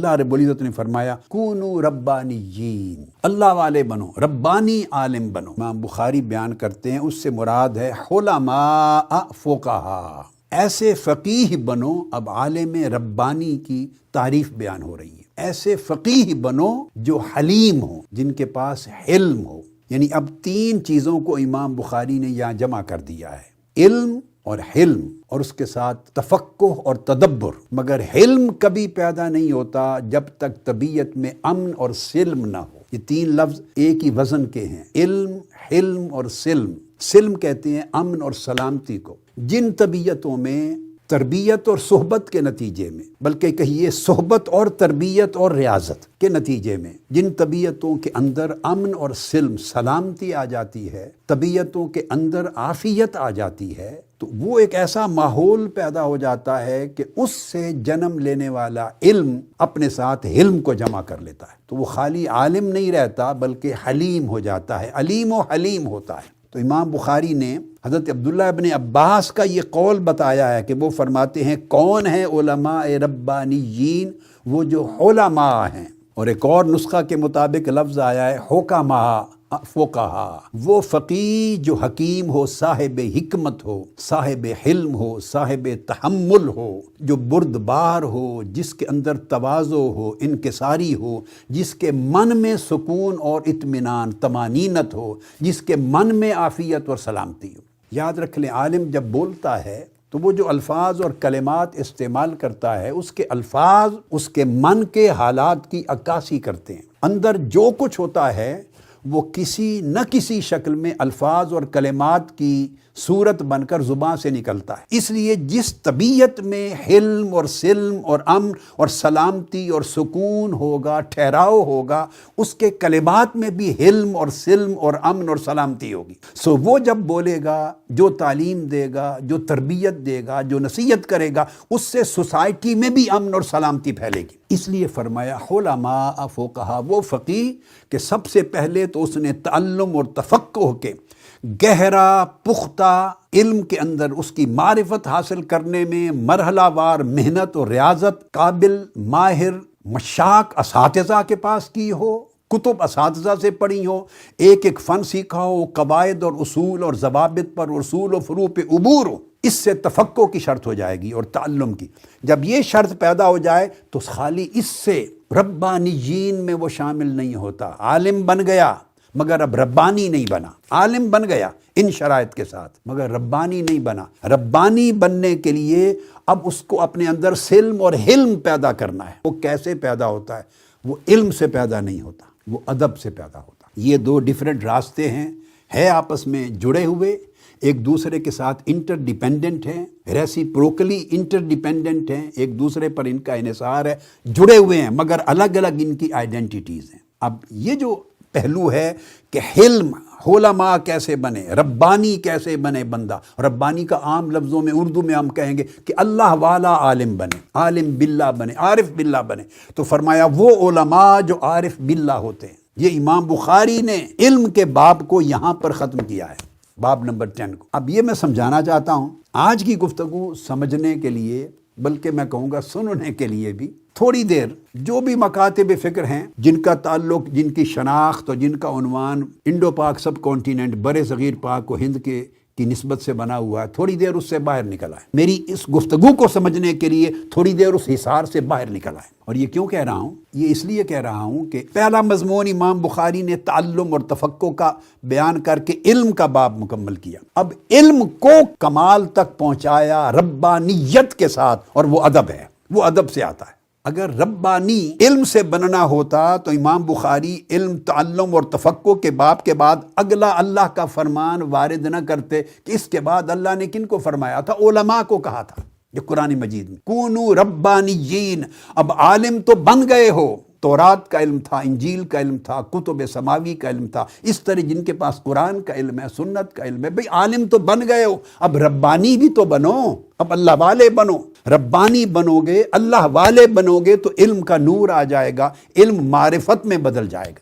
اللہ رب العزت نے فرمایا کونو ربانیین، اللہ والے بنو، ربانی عالم بنو۔ امام بخاری بیان کرتے ہیں اس سے مراد ہے علماء فقہا، ایسے فقیہ بنو۔ اب عالم ربانی کی تعریف بیان ہو رہی ہے، ایسے فقیہ بنو جو حلیم ہو، جن کے پاس حلم ہو۔ یعنی اب تین چیزوں کو امام بخاری نے یہاں جمع کر دیا ہے، علم اور حلم، اور اس کے ساتھ تفقہ اور تدبر۔ مگر حلم کبھی پیدا نہیں ہوتا جب تک طبیعت میں امن اور سلم نہ ہو۔ یہ تین لفظ ایک ہی وزن کے ہیں، علم، حلم اور سلم۔ سلم کہتے ہیں امن اور سلامتی کو۔ جن طبیعتوں میں تربیت اور صحبت کے نتیجے میں، بلکہ کہیے صحبت اور تربیت اور ریاضت کے نتیجے میں، جن طبیعتوں کے اندر امن اور سلم، سلامتی آ جاتی ہے، طبیعتوں کے اندر عافیت آ جاتی ہے، تو وہ ایک ایسا ماحول پیدا ہو جاتا ہے کہ اس سے جنم لینے والا علم اپنے ساتھ حلم کو جمع کر لیتا ہے، تو وہ خالی عالم نہیں رہتا بلکہ حلیم ہو جاتا ہے، علیم و حلیم ہوتا ہے۔ تو امام بخاری نے حضرت عبداللہ ابن عباس کا یہ قول بتایا ہے کہ وہ فرماتے ہیں کون ہیں علماء ربانیین؟ وہ جو علماء ہیں۔ اور ایک اور نسخہ کے مطابق لفظ آیا ہے حکماء فقہا، وہ فقیہ جو حکیم ہو، صاحب حکمت ہو، صاحب حلم ہو، صاحب تحمل ہو، جو بردبار ہو، جس کے اندر تواضع ہو، انکساری ہو، جس کے من میں سکون اور اطمینان، طمانینت ہو، جس کے من میں عافیت اور سلامتی ہو۔ یاد رکھ لیں، عالم جب بولتا ہے تو وہ جو الفاظ اور کلمات استعمال کرتا ہے، اس کے الفاظ اس کے من کے حالات کی عکاسی کرتے ہیں۔ اندر جو کچھ ہوتا ہے وہ کسی نہ کسی شکل میں الفاظ اور کلمات کی صورت بن کر زبان سے نکلتا ہے۔ اس لیے جس طبیعت میں حلم اور سلم اور امن اور سلامتی اور سکون ہوگا، ٹھہراؤ ہوگا، اس کے کلمات میں بھی حلم اور سلم اور امن اور سلامتی ہوگی۔ وہ جب بولے گا، جو تعلیم دے گا، جو تربیت دے گا، جو نصیحت کرے گا، اس سے سوسائٹی میں بھی امن اور سلامتی پھیلے گی۔ اس لیے فرمایا علماء فقہا، وہ فقیہ کہ سب سے پہلے تو اس نے تعلم اور تفقہ کے گہرا پختہ علم کے اندر اس کی معرفت حاصل کرنے میں مرحلہ وار محنت اور ریاضت، قابل ماہر مشاق اساتذہ کے پاس کی ہو، کتب اساتذہ سے پڑھی ہو، ایک ایک فن سیکھا ہو، قواعد اور اصول اور ضوابط پر، اصول و فروع پہ عبور ہو۔ اس سے تفقہ کی شرط ہو جائے گی اور تعلم کی۔ جب یہ شرط پیدا ہو جائے تو خالی اس سے ربانیین میں وہ شامل نہیں ہوتا۔ عالم بن گیا مگر اب ربانی نہیں بنا، عالم بن گیا ان شرائط کے ساتھ مگر ربانی نہیں بنا۔ ربانی بننے کے لیے اب اس کو اپنے اندر سلم اور حلم پیدا کرنا ہے۔ وہ کیسے پیدا ہوتا ہے؟ وہ علم سے پیدا نہیں ہوتا، وہ ادب سے پیدا ہوتا۔ یہ دو ڈیفرنٹ راستے ہیں، ہے آپس میں جڑے ہوئے، ایک دوسرے کے ساتھ انٹر ڈیپینڈنٹ ہیں، ریسیپروکلی انٹر ڈیپینڈنٹ ہیں، ایک دوسرے پر ان کا انحصار ہے، جڑے ہوئے ہیں مگر الگ الگ ان کی آئیڈینٹیٹیز ہیں۔ اب یہ جو پہلو ہے کہ حلم، علماء کیسے بنے، ربانی کیسے بنے بندہ۔ ربانی کا عام لفظوں میں اردو میں ہم کہیں گے کہ اللہ والا عالم بنے، عالم باللہ بنے، عارف باللہ بنے۔ تو فرمایا وہ علماء جو عارف باللہ ہوتے ہیں۔ یہ امام بخاری نے علم کے باب کو یہاں پر ختم کیا ہے، باب نمبر 10 کو۔ اب یہ میں سمجھانا چاہتا ہوں، آج کی گفتگو سمجھنے کے لیے، بلکہ میں کہوں گا سننے کے لیے بھی، تھوڑی دیر جو بھی مکاتب فکر ہیں جن کا تعلق، جن کی شناخت اور جن کا عنوان انڈو پاک سب کانٹیننٹ، بر صغیر پاک و ہند کی نسبت سے بنا ہوا ہے، تھوڑی دیر اس سے باہر نکل آئے۔ میری اس گفتگو کو سمجھنے کے لیے تھوڑی دیر اس حصار سے باہر نکل آئے۔ اور یہ کیوں کہہ رہا ہوں؟ یہ اس لیے کہہ رہا ہوں کہ پہلا مضمون امام بخاری نے تعلم اور تفقہ کا بیان کر کے علم کا باب مکمل کیا۔ اب علم کو کمال تک پہنچایا ربانیت کے ساتھ، اور وہ ادب ہے، وہ ادب سے آتا ہے۔ اگر ربانی علم سے بننا ہوتا تو امام بخاری علم، تعلم اور تفقہ کے باب کے بعد اگلا اللہ کا فرمان وارد نہ کرتے کہ اس کے بعد اللہ نے کن کو فرمایا تھا؟ علماء کو کہا تھا، جو قرآن مجید میں کونو ربانیین۔ اب عالم تو بن گئے ہو، تورات کا علم تھا، انجیل کا علم تھا، کتب سماوی کا علم تھا، اس طرح جن کے پاس قرآن کا علم ہے، سنت کا علم ہے، بھئی عالم تو بن گئے ہو، اب ربانی بھی تو بنو، اب اللہ والے بنو۔ ربانی بنو گے، اللہ والے بنو گے تو علم کا نور آ جائے گا، علم معرفت میں بدل جائے گا۔